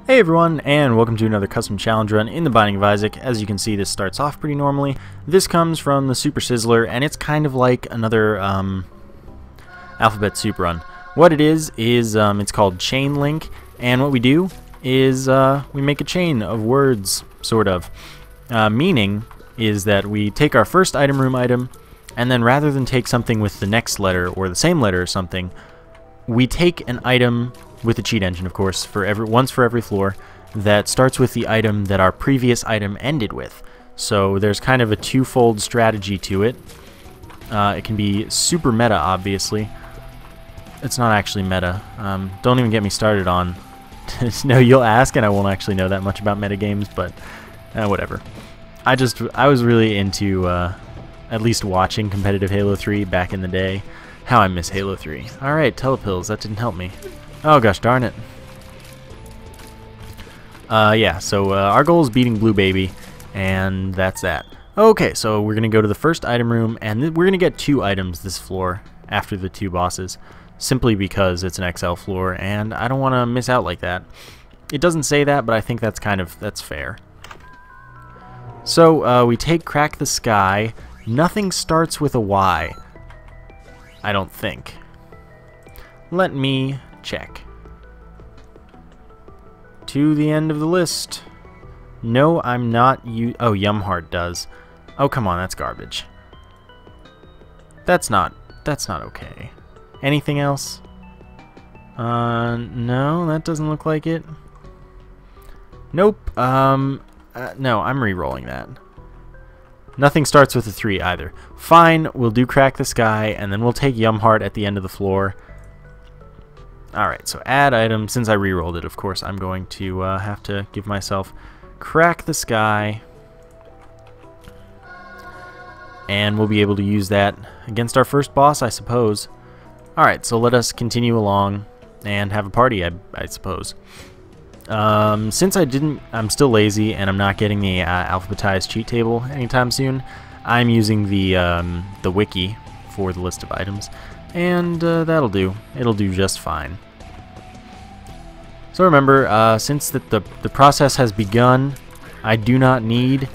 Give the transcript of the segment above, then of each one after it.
Hey everyone, and welcome to another custom challenge run in the Binding of Isaac. As you can see, this starts off pretty normally. This comes from the Super Sizzler, and it's kind of like another alphabet soup run. What it is it's called Chain Link, and what we do is we make a chain of words, sort of. Meaning is that we take our first item room item, and then rather than take something with the next letter or the same letter or something, we take an item with the cheat engine, of course, once for every floor, that starts with the item that our previous item ended with. So there's kind of a twofold strategy to it. It can be super meta, obviously. It's not actually meta. Don't even get me started on... No, you'll ask, and I won't actually know that much about metagames, but whatever. I was really into at least watching competitive Halo 3 back in the day. How I miss Halo 3. Alright, telepills, that didn't help me. Oh gosh darn it. Yeah, so our goal is beating Blue Baby, and that's that. Okay, so we're going to go to the first item room, and we're going to get 2 items this floor after the 2 bosses, simply because it's an XL floor, and I don't want to miss out like that. It doesn't say that, but I think that's fair. So we take Crack the Sky. Nothing starts with a Y, I don't think. Let me check. To the end of the list. No, I'm not oh, Yumheart does. Oh, come on, that's garbage. That's not okay. Anything else? No, that doesn't look like it. Nope. No, I'm re-rolling that. Nothing starts with a 3 either. Fine, we'll do Crack the Sky, and then we'll take Yumheart at the end of the floor. Alright, so add item. Since I re-rolled it, of course, I'm going to have to give myself Crack the Sky. And we'll be able to use that against our first boss, I suppose. Alright, so let us continue along and have a party, I suppose. Since I'm still lazy and I'm not getting the alphabetized cheat table anytime soon, I'm using the wiki for the list of items, and that'll do. It'll do just fine. So remember, since the process has begun, I do not need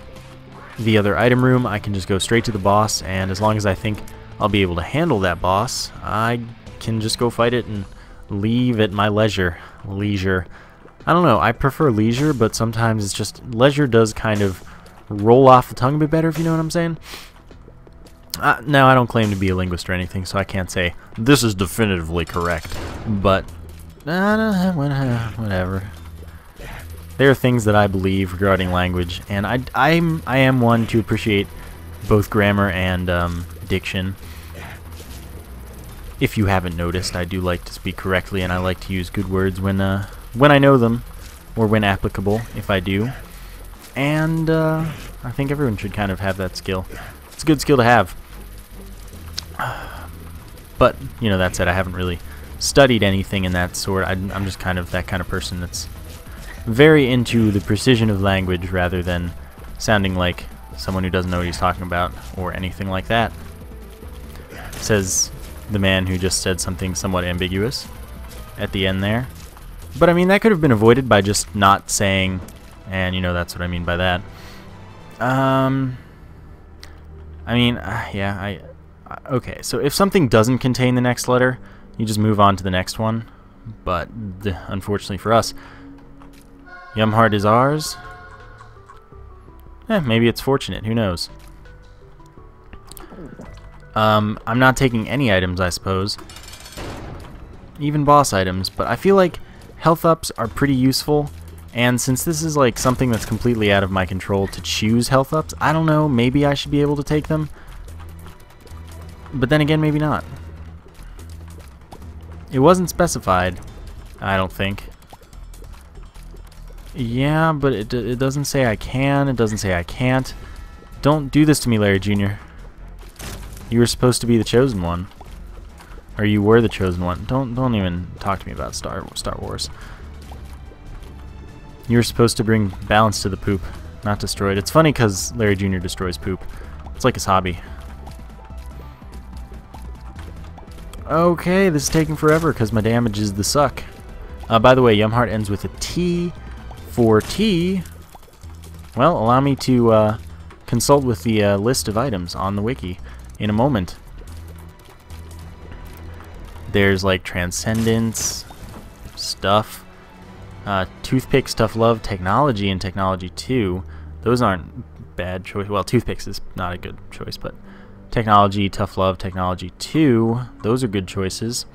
the other item room. I can just go straight to the boss, and as long as I think I'll be able to handle that boss, I can just go fight it and leave at my leisure. I don't know, I prefer leisure, but sometimes it's just... leisure does kind of roll off the tongue a bit better, if you know what I'm saying. Now, I don't claim to be a linguist or anything, so I can't say, this is definitively correct. But, whatever. There are things that I believe regarding language, and I am one to appreciate both grammar and diction. If you haven't noticed, I do like to speak correctly, and I like to use good words when I know them, or when applicable, if I do. And I think everyone should kind of have that skill. It's a good skill to have. But, you know, that said, I haven't really studied anything in that sort. I'm just kind of that kind of person that's very into the precision of language rather than sounding like someone who doesn't know what he's talking about or anything like that. Says the man who just said something somewhat ambiguous at the end there. But I mean, that could have been avoided by just not saying, and you know that's what I mean by that. I mean, yeah, okay, so if something doesn't contain the next letter, you just move on to the next one. But unfortunately for us, Yumheart is ours. Maybe it's fortunate, who knows. I'm not taking any items, I suppose. Even boss items, but I feel like health ups are pretty useful, and since this is like something that's completely out of my control to choose health ups, I don't know, maybe I should be able to take them. But then again, maybe not. It wasn't specified, I don't think. Yeah, but it doesn't say I can, it doesn't say I can't. Don't do this to me, Larry Jr. You were supposed to be the chosen one. Or you were the chosen one. Don't even talk to me about Star Wars. You were supposed to bring balance to the poop, not destroy it. It's funny because Larry Jr. destroys poop. It's like his hobby. Okay, this is taking forever because my damage is the suck. By the way, Yumheart ends with a T. For T, well, allow me to consult with the list of items on the wiki in a moment. There's like Transcendence, stuff, Toothpicks, Tough Love, Technology, and Technology 2. Those aren't bad choice. Well, Toothpicks is not a good choice, but Technology, Tough Love, Technology 2, those are good choices.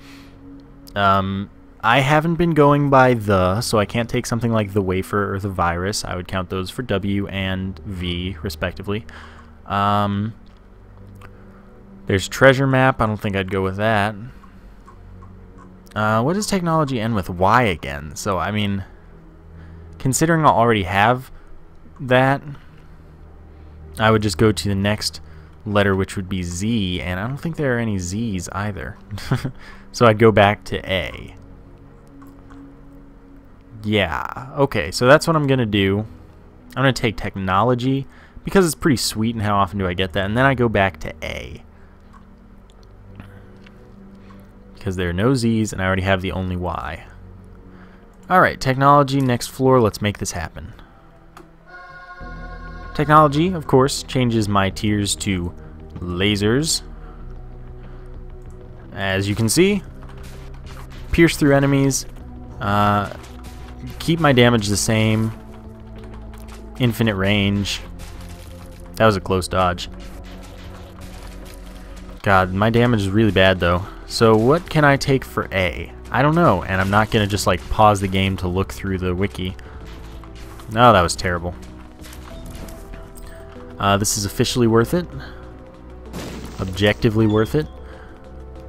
I haven't been going by the, so I can't take something like the wafer or the virus. I would count those for W and V, respectively. There's treasure map. I don't think I'd go with that. What does technology end with? Y again. So, I mean, considering I already have that, I would just go to the next letter, which would be Z, and I don't think there are any Z's either. So I'd go back to A. Yeah, okay, so that's what I'm going to do. I'm going to take technology, because it's pretty sweet, and how often do I get that? And then I go back to A. Because there are no Z's, and I already have the only Y. Alright, technology, next floor, let's make this happen. Technology, of course, changes my tiers to lasers. As you can see, pierce through enemies, keep my damage the same, infinite range. That was a close dodge. God, my damage is really bad though. So what can I take for A? I don't know, and I'm not gonna just like pause the game to look through the wiki. No, that was terrible. This is officially worth it. Objectively worth it.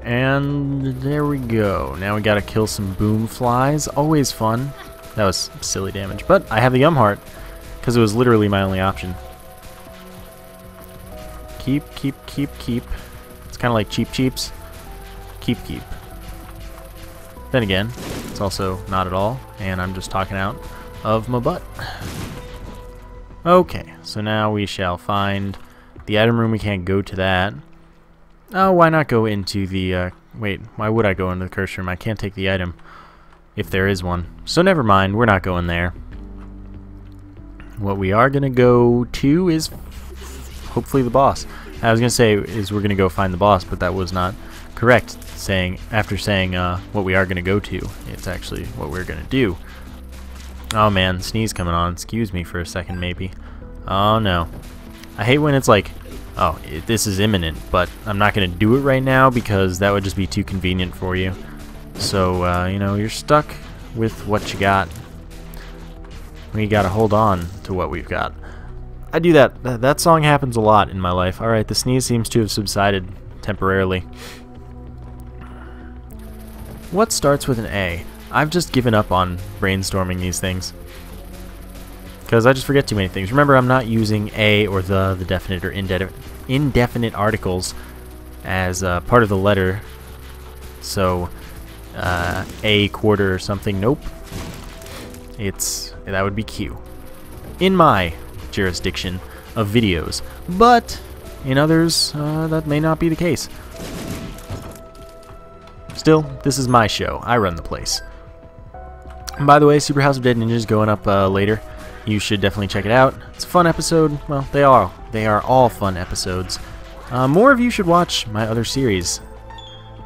And there we go. Now we gotta kill some boom flies. Always fun. That was silly damage. But I have the heart, because it was literally my only option. Keep. It's kind of like Cheap Cheeps. Keep. Then again, it's also not at all, and I'm just talking out of my butt. Okay, so now we shall find the item room. We can't go to that. Oh, why not go into the, wait, why would I go into the curse room? I can't take the item, if there is one. So never mind, we're not going there. What we are going to go to is hopefully the boss. I was going to say is we're going to go find the boss, but that was not correct. After saying what we are going to go to, it's actually what we're going to do. Oh man, sneeze coming on. Excuse me for a second, maybe. Oh no. I hate when it's like, oh, this is imminent, but I'm not going to do it right now because that would just be too convenient for you. So, you know, you're stuck with what you got. We got to hold on to what we've got. I do that. That song happens a lot in my life. Alright, the sneeze seems to have subsided temporarily. What starts with an A? I've just given up on brainstorming these things, because I just forget too many things. Remember, I'm not using A or the definite or indefinite articles as part of the letter. So, A quarter or something. Nope. That would be Q. In my jurisdiction of videos, but in others, that may not be the case. Still, this is my show. I run the place. And by the way, Super House of Dead Ninja is going up later. You should definitely check it out. It's a fun episode. Well, they are all fun episodes. More of you should watch my other series.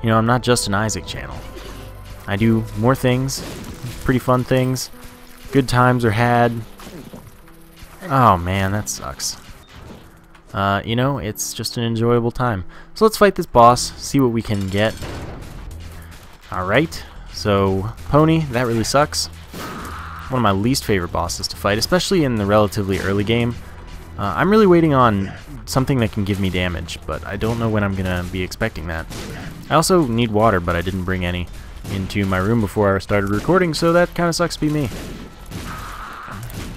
You know, I'm not just an Isaac channel. I do more things, pretty fun things. Good times are had. Oh man, that sucks. You know, it's just an enjoyable time. So let's fight this boss, see what we can get. Alright, so Pony, that really sucks. One of my least favorite bosses to fight, especially in the relatively early game. I'm really waiting on something that can give me damage, but I don't know when I'm gonna be expecting that. I also need water, but I didn't bring any into my room before I started recording, so that kind of sucks to be me.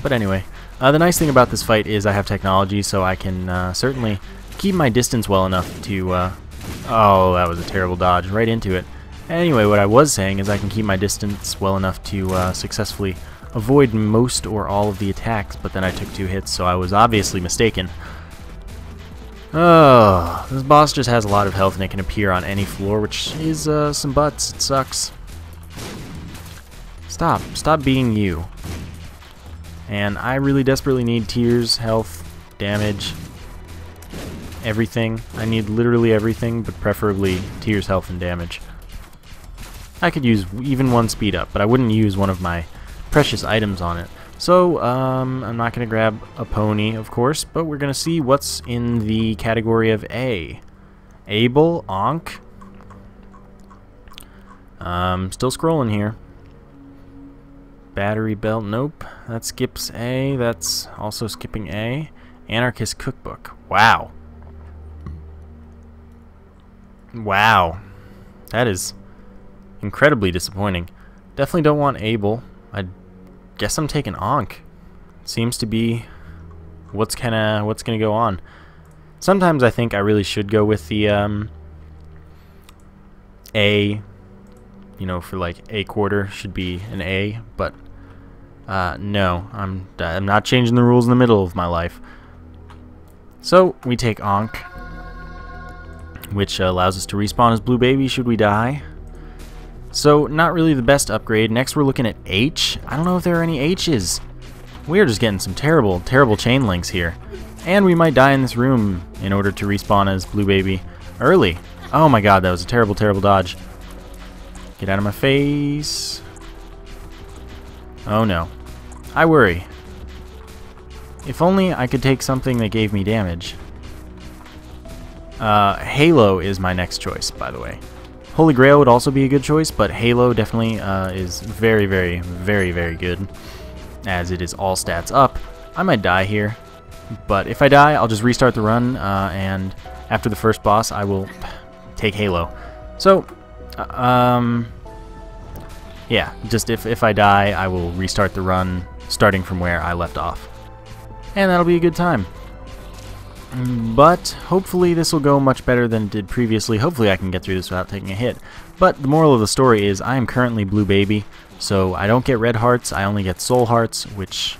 But anyway, the nice thing about this fight is I have technology, so I can certainly keep my distance well enough to... oh, that was a terrible dodge, right into it. Anyway, what I was saying is I can keep my distance well enough to successfully avoid most or all of the attacks, but then I took 2 hits, so I was obviously mistaken. Oh, this boss just has a lot of health and it can appear on any floor, which is some butts. It sucks. Stop being you. And I really desperately need tears, health, damage, everything. I need literally everything, but preferably tears, health, and damage. I could use even one speed up, but I wouldn't use one of my precious items on it. So, I'm not going to grab a pony, of course, but we're going to see what's in the category of A. Abel, Ankh. Still scrolling here. Battery belt, nope. That skips A. That's also skipping A. Anarchist cookbook. Wow. Wow. That is incredibly disappointing. Definitely don't want Abel. I guess I'm taking Ankh. Seems to be what's gonna go on. Sometimes I think I really should go with the A. You know, for like a quarter should be an A, but no, I'm not changing the rules in the middle of my life. So we take Ankh, which allows us to respawn as Blue Baby should we die. So not really the best upgrade. Next we're looking at H. I don't know if there are any H's. We are just getting some terrible chain links here. And we might die in this room in order to respawn as Blue Baby early. Oh my god, that was a terrible dodge. Get out of my face. Oh no. I worry. If only I could take something that gave me damage. Halo is my next choice, by the way. Holy Grail would also be a good choice, but Halo definitely is very good, as it is all stats up. I might die here, but if I die, I'll just restart the run, and after the first boss, I will take Halo. So, yeah, just if I die, I will restart the run, starting from where I left off. And that'll be a good time. But hopefully this will go much better than it did previously. Hopefully I can get through this without taking a hit. But the moral of the story is I am currently Blue Baby, so I don't get red hearts, I only get soul hearts, which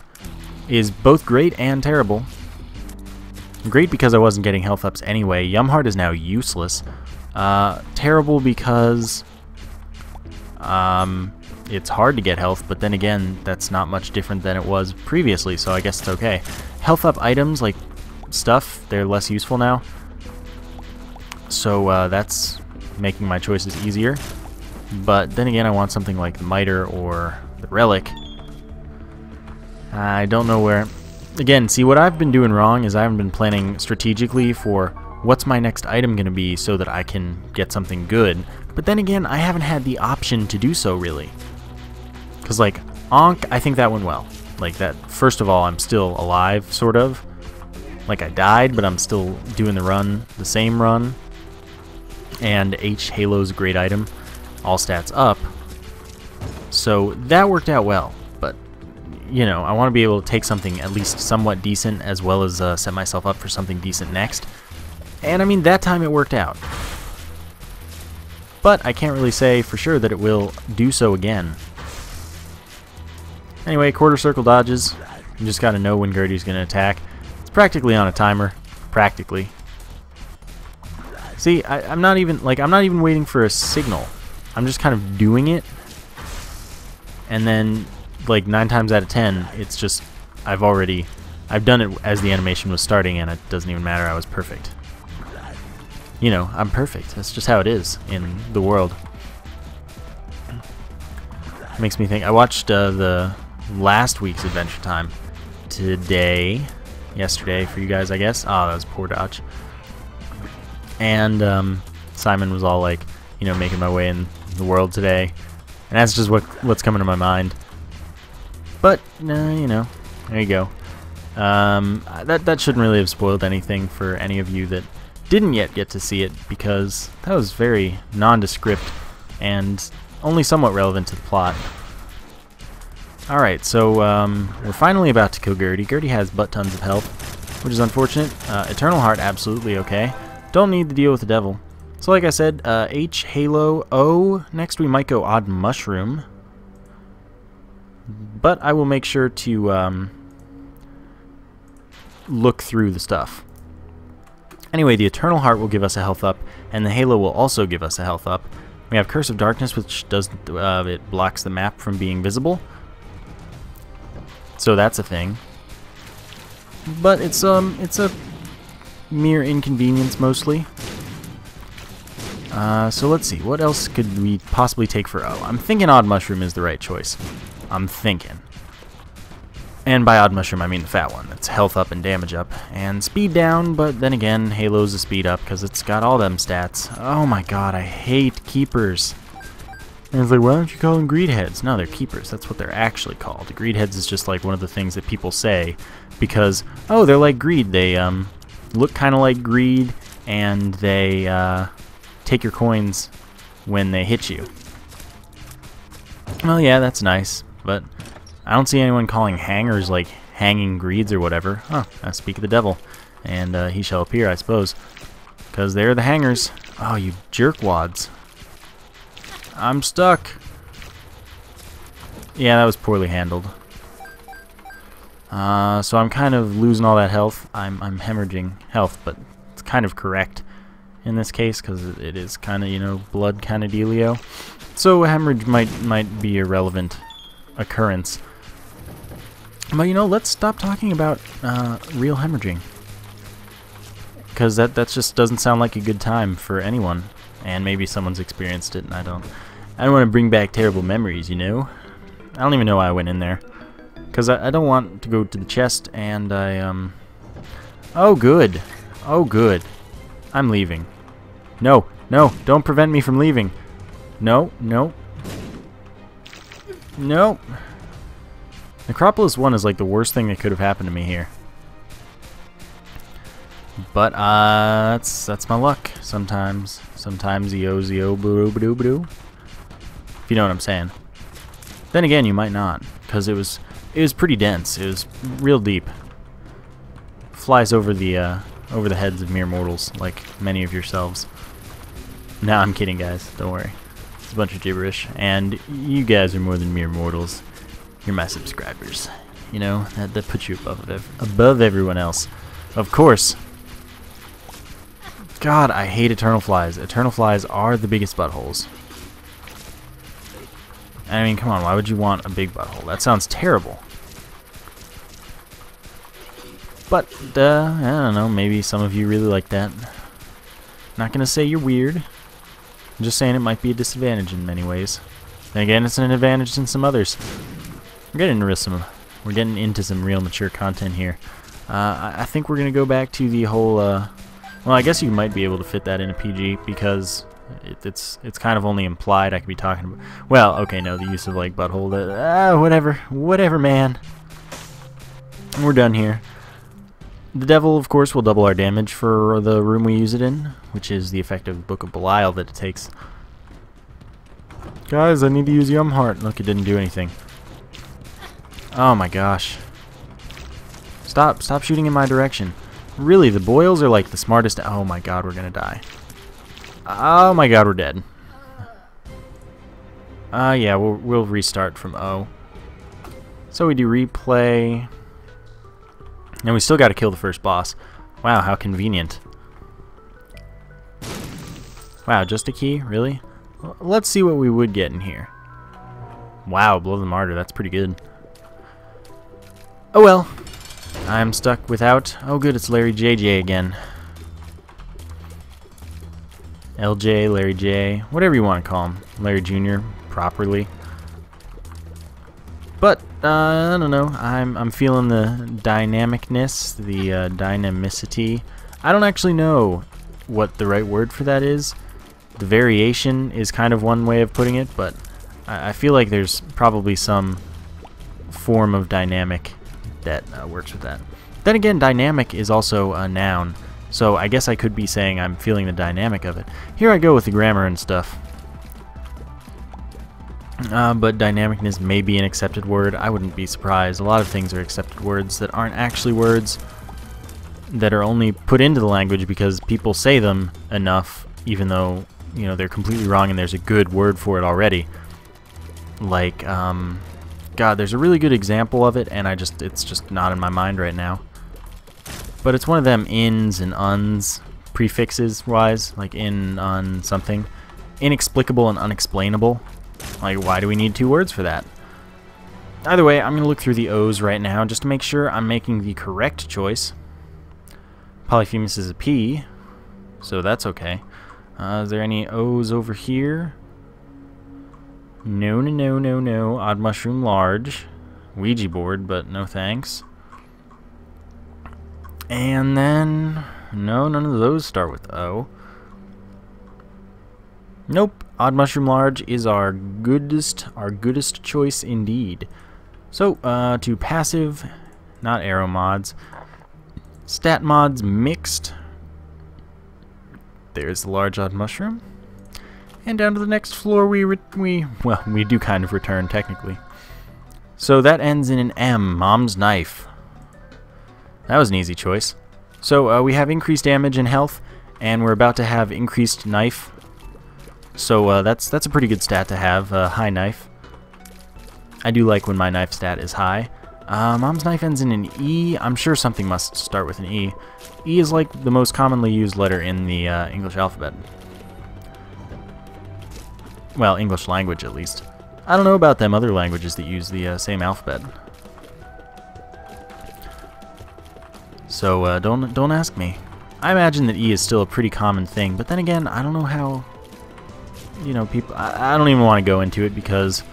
is both great and terrible. Great because I wasn't getting health ups anyway. Yum Heart is now useless. Terrible because it's hard to get health, but then again, that's not much different than it was previously, so I guess it's okay. Health up items like stuff, they're less useful now, so that's making my choices easier. But then again, I want something like the Miter or the Relic. I don't know where. Again, see, what I've been doing wrong is I haven't been planning strategically for what's my next item going to be so that I can get something good. But then again, I haven't had the option to do so, really. Because, like, Ankh, I think that went well. Like, that, first of all, I'm still alive, sort of. Like, I died, but I'm still doing the run, the same run. And H, Halo's a great item. All stats up. So, that worked out well. But, you know, I want to be able to take something at least somewhat decent, as well as set myself up for something decent next. And, I mean, that time it worked out. But I can't really say for sure that it will do so again. Anyway, quarter circle dodges. You just gotta know when Gertie's gonna attack. It's practically on a timer. Practically. See, I'm not even waiting for a signal. I'm just kind of doing it. And then, like, 9 times out of 10, it's just, I've done it as the animation was starting, and it doesn't even matter, I was perfect. You know, I'm perfect. That's just how it is in the world. Makes me think. I watched the last week's Adventure Time yesterday for you guys, I guess. Oh, that was poor dodge. And Simon was all like, you know, making my way in the world today, and that's just what's coming to my mind. But you know, there you go. That shouldn't really have spoiled anything for any of you that didn't yet get to see it, because that was very nondescript and only somewhat relevant to the plot. Alright, so we're finally about to kill Gertie. Gertie has butt tons of health, which is unfortunate. Eternal Heart, absolutely okay. Don't need to deal with the devil. So like I said, H, Halo, O. Next we might go Odd Mushroom. But I will make sure to look through the stuff. Anyway, the Eternal Heart will give us a health up, and the Halo will also give us a health up. We have Curse of Darkness, which does it blocks the map from being visible. So that's a thing. But it's a mere inconvenience mostly. So let's see, what else could we possibly take for O? I'm thinking Odd Mushroom is the right choice. I'm thinking. And by Odd Mushroom, I mean the fat one. It's health up and damage up. And speed down, but then again, Halo's a speed up because it's got all them stats. Oh my god, I hate keepers. And it's like, why don't you call them greed heads? No, they're keepers. That's what they're actually called. Greed heads is just like one of the things that people say because, oh, they're like greed. They look kind of like greed, and they take your coins when they hit you. Well, yeah, that's nice, but I don't see anyone calling hangers like hanging greeds or whatever. Huh, I speak of the devil, and he shall appear, I suppose, because they're the hangers. Oh, you jerkwads. I'm stuck. Yeah, that was poorly handled. So I'm kind of losing all that health. I'm hemorrhaging health, but it's kind of correct in this case because it is kind of, you know, blood kind of dealio. So hemorrhage might be a relevant occurrence. But, you know, let's stop talking about real hemorrhaging, because that just doesn't sound like a good time for anyone, and maybe someone's experienced it and I don't want to bring back terrible memories, you know. I don't even know why I went in there, because I don't want to go to the chest, and oh good, I'm leaving. No, don't prevent me from leaving. No. Necropolis 1 is like the worst thing that could have happened to me here. But that's my luck sometimes. Sometimes yo boo. If you know what I'm saying. Then again, you might not, because it was pretty dense. It was real deep. Flies over the heads of mere mortals, like many of yourselves. No, I'm kidding, guys. Don't worry. It's a bunch of gibberish, and you guys are more than mere mortals. You're my subscribers. You know, that puts you above everyone else. Of course. God, I hate Eternal Flies. Eternal Flies are the biggest buttholes. I mean, come on, why would you want a big butthole? That sounds terrible. But, I don't know, maybe some of you really like that. Not gonna say you're weird. I'm just saying it might be a disadvantage in many ways. Then again, it's an advantage in some others. We're getting into some real mature content here. I think we're gonna go back to the whole. Well, I guess you might be able to fit that in a PG because it's kind of only implied. I could be talking about. Well, okay, no, the use of like butthole. Whatever, man. We're done here. The devil, of course, will double our damage for the room we use it in, which is the effective Book of Belial that it takes. Guys, I need to use Yum Heart. Look, it didn't do anything. Oh my gosh. Stop shooting in my direction. Really, the boils are like the smartest. Oh my god, we're gonna die. Oh my god, we're dead. Yeah, we'll restart from O. So we do replay. And we still gotta kill the first boss. Wow, how convenient. Wow, just a key? Really? Let's see what we would get in here. Wow, Blow the Martyr, that's pretty good. Oh well. I'm stuck without... Oh good, it's Larry JJ again. LJ, Larry J, whatever you want to call him. Larry Jr. properly. But, I don't know, I'm feeling the dynamicness, the dynamicity. I don't actually know what the right word for that is. The variation is kind of one way of putting it, but I feel like there's probably some form of dynamic that works with that. Then again, dynamic is also a noun, so I guess I could be saying I'm feeling the dynamic of it. Here I go with the grammar and stuff. But dynamicness may be an accepted word. I wouldn't be surprised. A lot of things are accepted words that aren't actually words, that are only put into the language because people say them enough, even though, you know, they're completely wrong and there's a good word for it already. Like, God, there's a really good example of it, and it's just not in my mind right now. But it's one of them ins and uns, prefixes-wise, like in, on, something. Inexplicable and unexplainable. Like, why do we need two words for that? Either way, I'm going to look through the O's right now just to make sure I'm making the correct choice. Polyphemus is a P, so that's okay. Is there any O's over here? No, no, no, no, no. Odd mushroom large. Ouija board, but no thanks. And then... no, none of those start with O. Nope. Odd mushroom large is our goodest choice indeed. So, to passive, not arrow mods. Stat mods mixed. There's the large odd mushroom. And down to the next floor we do kind of return, technically. So that ends in an M, Mom's Knife. That was an easy choice. So we have increased damage and health, and we're about to have increased knife. So that's a pretty good stat to have, high knife. I do like when my knife stat is high. Mom's Knife ends in an E. I'm sure something must start with an E. E is like the most commonly used letter in the English alphabet. Well, English language at least. I don't know about them other languages that use the same alphabet. So don't ask me. I imagine that E is still a pretty common thing, but then again, I don't know how, you know, people... I don't even want to go into it because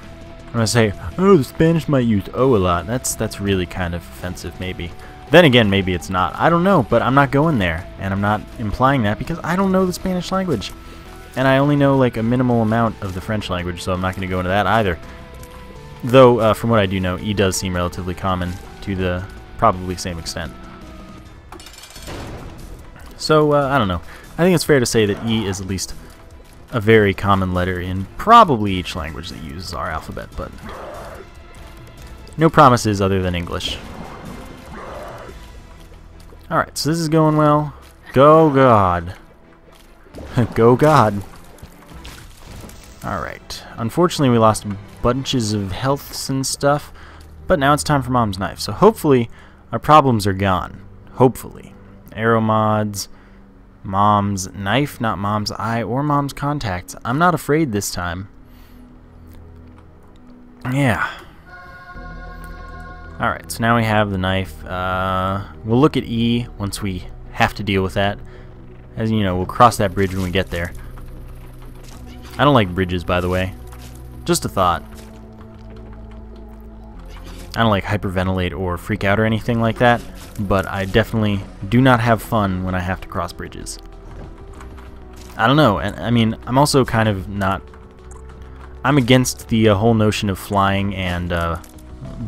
I'm going to say, oh, the Spanish might use O a lot. That's really kind of offensive, maybe. Then again, maybe it's not. I don't know, but I'm not going there, and I'm not implying that because I don't know the Spanish language. And I only know, like, a minimal amount of the French language, so I'm not going to go into that either. Though, from what I do know, E does seem relatively common to the probably same extent. So, I don't know. I think it's fair to say that E is at least a very common letter in probably each language that uses our alphabet, but no promises other than English. Alright, so this is going well. Go God. Go God. Alright. Unfortunately, we lost bunches of healths and stuff, but now it's time for Mom's Knife. So hopefully, our problems are gone. Hopefully. Arrow mods, Mom's Knife, not Mom's Eye, or Mom's Contacts. I'm not afraid this time. Yeah. Alright, so now we have the knife. We'll look at E once we have to deal with that. As you know, we'll cross that bridge when we get there. I don't like bridges, by the way. Just a thought. I don't like hyperventilate or freak out or anything like that, but I definitely do not have fun when I have to cross bridges. I don't know, and I mean, I'm also kind of not... I'm against the whole notion of flying and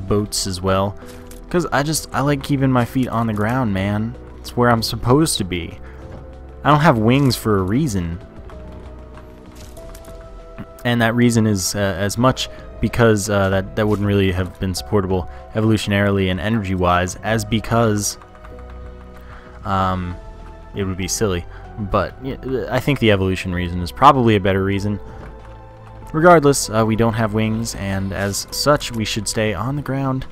boats as well, because I like keeping my feet on the ground, man. It's where I'm supposed to be. I don't have wings for a reason. And that reason is as much because that wouldn't really have been supportable evolutionarily and energy-wise as because it would be silly. But I think the evolution reason is probably a better reason. Regardless, we don't have wings, and as such, we should stay on the ground.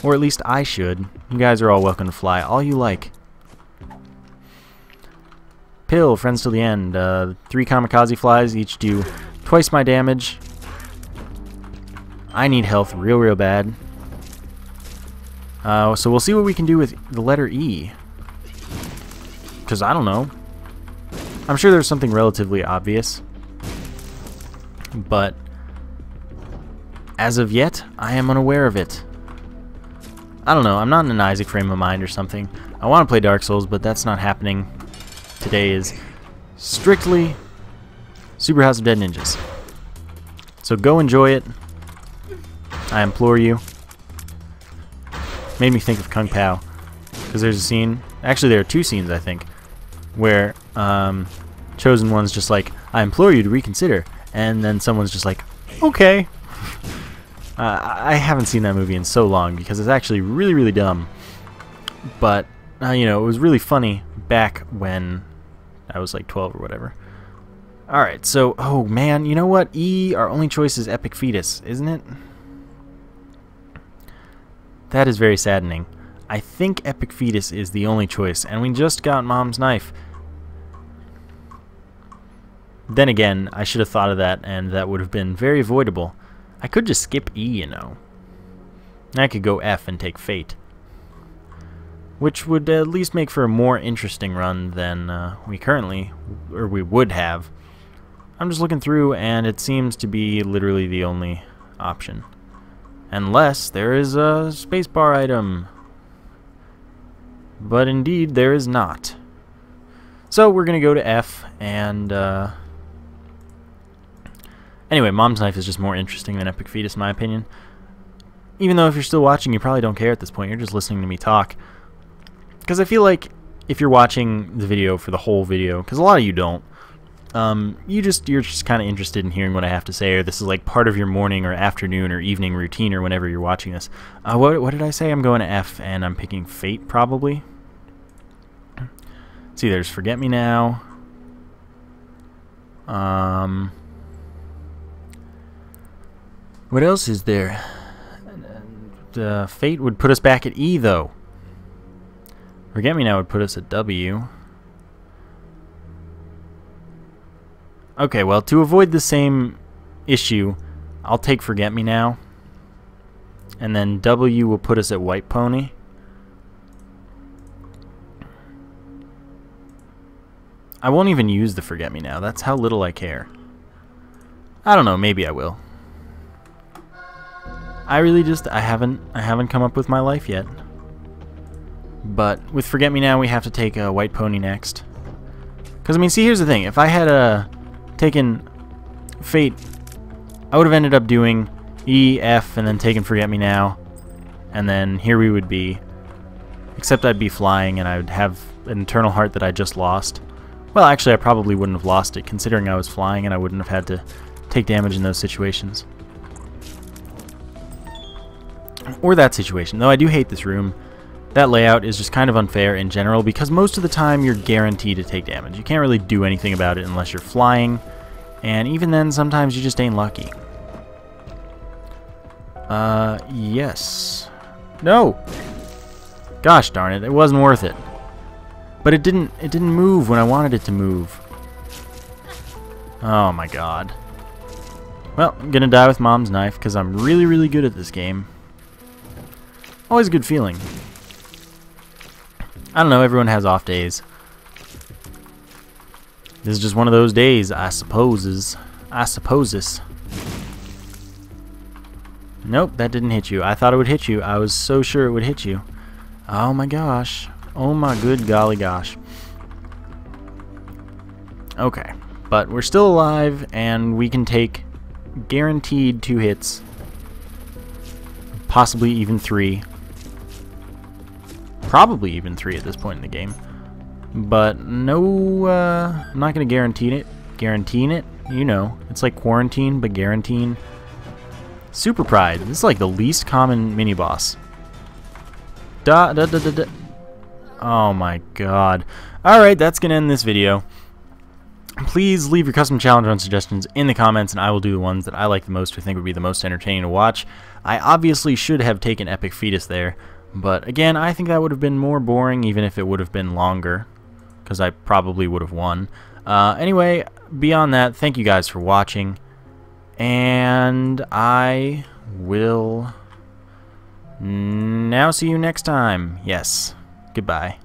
Or at least I should. You guys are all welcome to fly all you like. Pill, friends till the end. 3 kamikaze flies, each do twice my damage. I need health real bad. So we'll see what we can do with the letter E. Because I don't know. I'm sure there's something relatively obvious. But as of yet, I am unaware of it. I don't know, I'm not in an Isaac frame of mind or something. I want to play Dark Souls, but that's not happening. Today is strictly Super House of Dead Ninjas. So go enjoy it. I implore you. Made me think of Kung Pao. Because there's a scene, actually there are 2 scenes I think, where Chosen One's just like, I implore you to reconsider. And then someone's just like, okay. I haven't seen that movie in so long because it's actually really dumb. But, you know, it was really funny back when I was like 12 or whatever. Alright, so, oh man, you know what? E, our only choice is Epic Fetus, isn't it? That is very saddening. I think Epic Fetus is the only choice, and we just got Mom's Knife. Then again, I should have thought of that, and that would have been very avoidable. I could just skip E, you know. I could go F and take Fate, which would at least make for a more interesting run than we would have. I'm just looking through, and it seems to be literally the only option. Unless there is a spacebar item. But indeed, there is not. So we're going to go to F, and anyway, Mom's Knife is just more interesting than Epic Fetus, in my opinion. Even though if you're still watching, you probably don't care at this point. You're just listening to me talk. Because I feel like if you're watching the video for the whole video, because a lot of you don't, you're just kind of interested in hearing what I have to say, or this is like part of your morning or afternoon or evening routine or whenever you're watching this. What did I say? I'm going to F, and I'm picking Fate, probably. See, there's Forget Me Now. What else is there? Fate would put us back at E, though. Forget Me Now would put us at W. Okay, well, to avoid the same issue, I'll take Forget Me Now. And then W will put us at White Pony. I won't even use the Forget Me Now. That's how little I care. I don't know, maybe I will. I really just I haven't come up with my life yet. But with Forget Me Now, we have to take a White Pony next. Because I mean, see, here's the thing. If I had taken Fate, I would have ended up doing E, F, and then taken Forget Me Now, and then here we would be. Except I'd be flying, and I would have an Eternal Heart that I just lost. Well, actually, I probably wouldn't have lost it, considering I was flying, and I wouldn't have had to take damage in those situations. Or that situation. Though I do hate this room. That layout is just kind of unfair in general, because most of the time you're guaranteed to take damage. You can't really do anything about it unless you're flying, and even then, sometimes you just ain't lucky. Yes. No! Gosh darn it, it wasn't worth it. But it didn't move when I wanted it to move. Oh my god. Well, I'm gonna die with Mom's Knife, because I'm really, really good at this game. Always a good feeling. I don't know, everyone has off days. This is just one of those days, I supposes. Nope, that didn't hit you. I thought it would hit you. I was so sure it would hit you. Oh my gosh. Oh my good golly gosh. Okay, but we're still alive, and we can take guaranteed 2 hits. Possibly even 3. Probably even 3 at this point in the game. But no, I'm not going to guarantee it. Guaranteeing it? You know, it's like quarantine, but guaranteeing. Super Pride. This is like the least common mini-boss. Oh my god. Alright, that's going to end this video. Please leave your custom challenge run suggestions in the comments, and I will do the ones that I like the most or think would be the most entertaining to watch. I obviously should have taken Epic Fetus there, but again, I think that would have been more boring even if it would have been longer, because I probably would have won. Anyway, beyond that, thank you guys for watching, and I will now see you next time. Yes, goodbye.